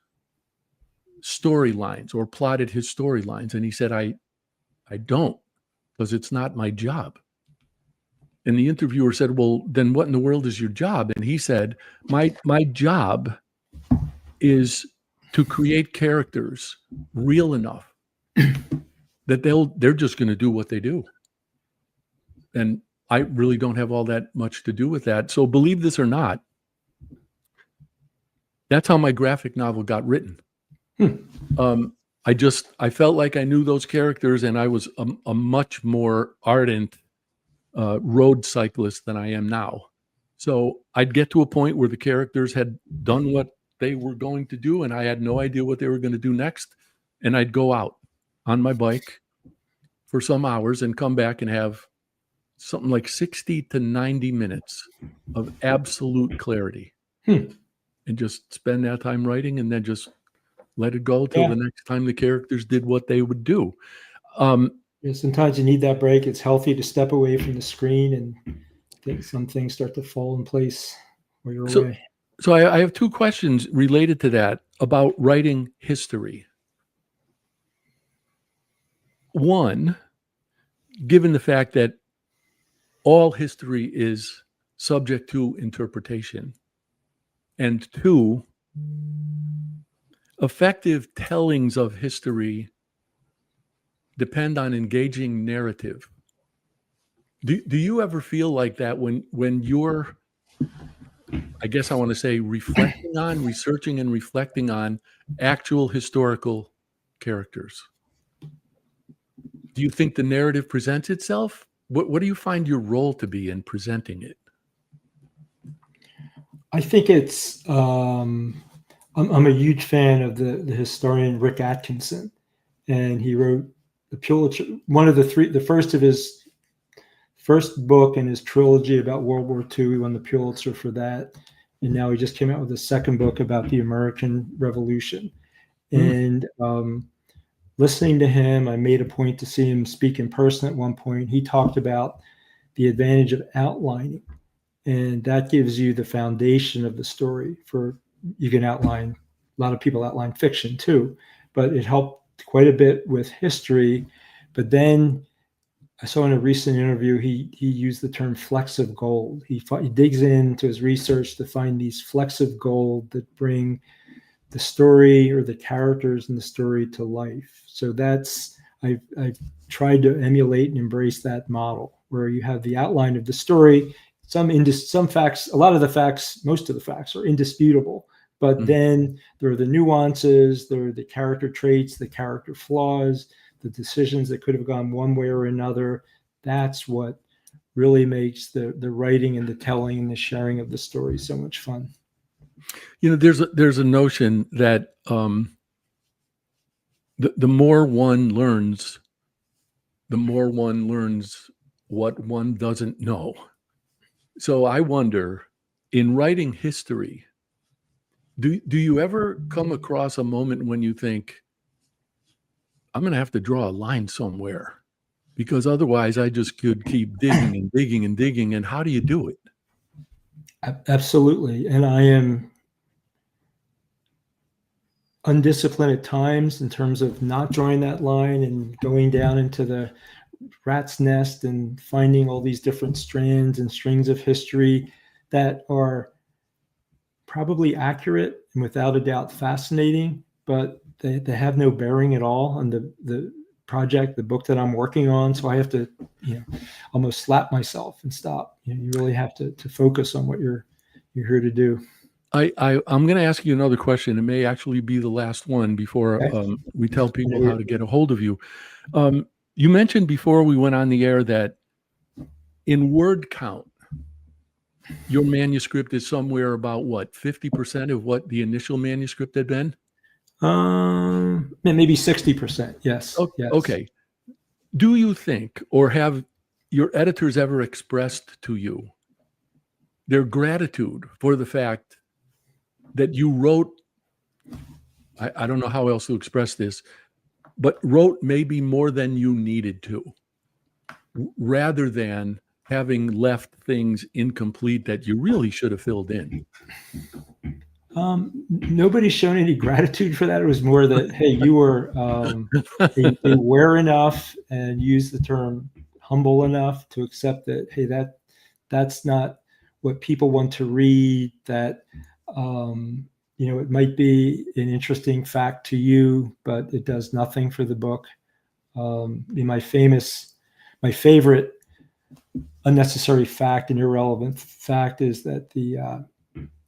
storylines or plotted his storylines. And he said, I don't, because it's not my job. And the interviewer said, well, then what in the world is your job? And he said, my job is to create characters real enough that they're just going to do what they do. And I really don't have all that much to do with that. So believe this or not, that's how my graphic novel got written. I felt like I knew those characters, and I was a much more ardent road cyclist than I am now. So I'd get to a point where the characters had done what they were going to do, and I had no idea what they were going to do next. And I'd go out on my bike for some hours and come back and have something like 60 to 90 minutes of absolute clarity. And just spend that time writing and then just let it go till the next time the characters did what they would do. Sometimes you need that break. It's healthy to step away from the screen, and I think some things start to fall in place where you're away. So I have two questions related to that about writing history. One, given the fact that all history is subject to interpretation, and two, effective tellings of history depend on engaging narrative. Do you ever feel like that when you're, I guess I want to say, researching and reflecting on actual historical characters? Do you think the narrative presents itself? What do you find your role to be in presenting it? I think it's, I'm a huge fan of the historian Rick Atkinson, and he wrote the Pulitzer, one of the first of his first book in his trilogy about World War II. He won the Pulitzer for that. And now he just came out with a second book about the American Revolution. And listening to him, I made a point to see him speak in person at one point. He talked about the advantage of outlining. And that gives you the foundation of the story. You can outline, a lot of people outline fiction too, but it helped quite a bit with history. But then I saw in a recent interview, he used the term flecks of gold. He digs into his research to find these flecks of gold that bring the story or the characters in the story to life. So I've tried to emulate and embrace that model where you have the outline of the story. Some facts, a lot of the facts, most of the facts are indisputable, but then there are the nuances, there are the character traits, the character flaws, the decisions that could have gone one way or another. That's what really makes the writing and the telling and the sharing of the story so much fun. You know, there's a notion that the more one learns, what one doesn't know. So I wonder, in writing history, do you ever come across a moment when you think, I'm going to have to draw a line somewhere, because otherwise I just could keep digging and digging and digging. And how do you do it? Absolutely. And I am undisciplined at times in terms of not drawing that line and going down into the rat's nest and finding all these different strands and strings of history that are probably accurate and without a doubt fascinating, but they have no bearing at all on the project, the book that I'm working on. So I have to, almost slap myself and stop. You really have to focus on what you're here to do. I'm going to ask you another question. It may actually be the last one before we tell people how to get a hold of you. You mentioned before we went on the air that in word count, your manuscript is somewhere about 50% of what the initial manuscript had been? Maybe 60%. Yes. Yes. Okay. Do you think, or have your editors ever expressed to you their gratitude for the fact that you wrote, I don't know how else to express this, but wrote maybe more than you needed to, rather than having left things incomplete that you really should have filled in? Nobody's shown any gratitude for that. It was more that, hey, you were aware enough and use the term humble enough to accept that, hey, that's not what people want to read, that it might be an interesting fact to you, but it does nothing for the book. My favorite unnecessary fact and irrelevant fact is that the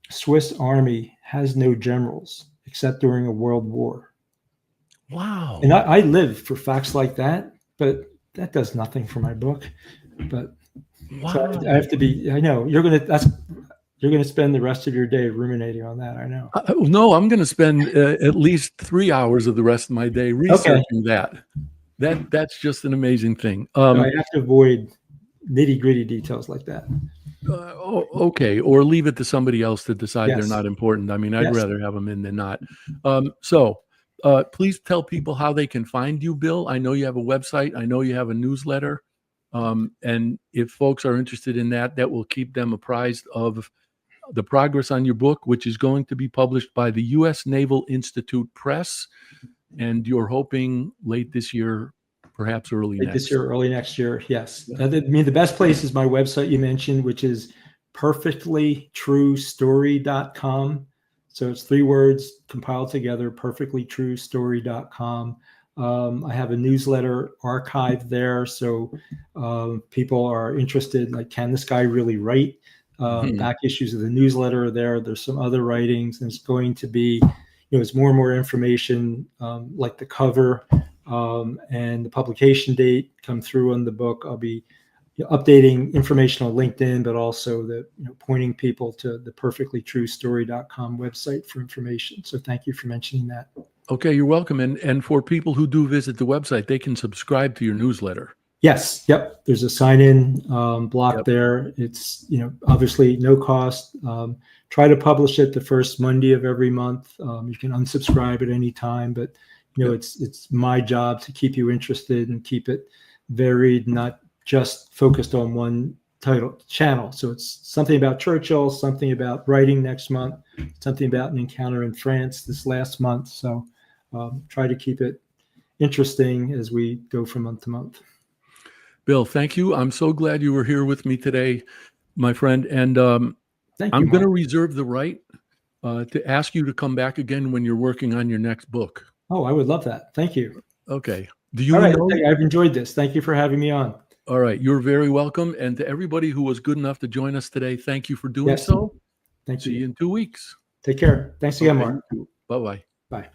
Swiss Army has no generals except during a world war. Wow. And I live for facts like that, but that does nothing for my book. But wow. So I have to be, I know you're going to spend the rest of your day ruminating on that. I know. No, I'm going to spend at least 3 hours of the rest of my day researching that. That's just an amazing thing. I have to avoid nitty-gritty details like that. Okay. Or leave it to somebody else to decide they're not important. I mean, I'd rather have them in than not. So please tell people how they can find you, Bill. I know you have a website. I know you have a newsletter. And if folks are interested in that will keep them apprised of the progress on your book, which is going to be published by the U.S. Naval Institute Press. And you're hoping late this year, perhaps early next year. Yes. I mean, the best place is my website you mentioned, which is perfectlytruestory.com. So it's 3 words compiled together, perfectlytruestory.com. I have a newsletter archived there. So people are interested, like, can this guy really write? Back issues of the newsletter are there. There's some other writings. There's going to be, it's more and more information, like the cover and the publication date come through on the book. I'll be updating information on LinkedIn, but also pointing people to the perfectlytruestory.com website for information. So thank you for mentioning that. Okay, you're welcome. And for people who do visit the website, they can subscribe to your newsletter. Yes. Yep. There's a sign-in block there. It's, obviously no cost. Try to publish it the first Monday of every month. You can unsubscribe at any time, but it's my job to keep you interested and keep it varied, not just focused on one channel. So it's something about Churchill, something about writing next month, something about an encounter in France this last month. So try to keep it interesting as we go from month to month. Bill, thank you. I'm so glad you were here with me today, my friend. And I'm going to reserve the right to ask you to come back again when you're working on your next book. Oh, I would love that. Thank you. Okay. Do you All right, know? I've enjoyed this. Thank you for having me on. All right, you're very welcome. And to everybody who was good enough to join us today, thank you for doing Yes. so. Thank See you you. in 2 weeks. Take care. Thanks again, Mark. Bye-bye. Bye.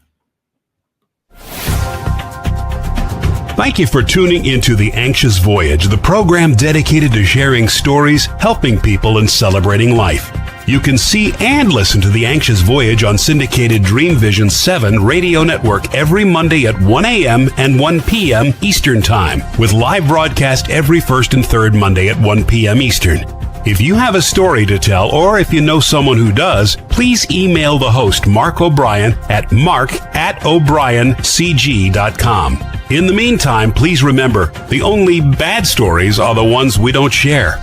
Thank you for tuning into The Anxious Voyage, the program dedicated to sharing stories, helping people, and celebrating life. You can see and listen to The Anxious Voyage on syndicated Dream Vision 7 radio network every Monday at 1 a.m. and 1 p.m. Eastern Time, with live broadcast every first and third Monday at 1 p.m. Eastern. If you have a story to tell, or if you know someone who does, please email the host, Mark O'Brien, at mark@o'briencg.com. In the meantime, please remember, the only bad stories are the ones we don't share.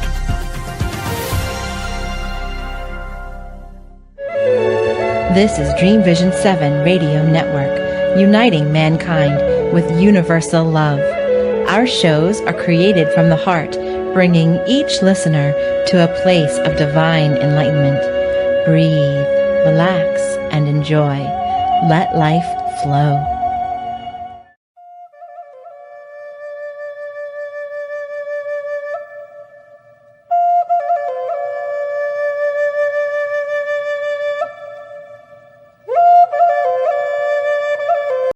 This is Dream Vision 7 Radio Network, uniting mankind with universal love. Our shows are created from the heart, bringing each listener to a place of divine enlightenment. Breathe, relax, and enjoy. Let life flow.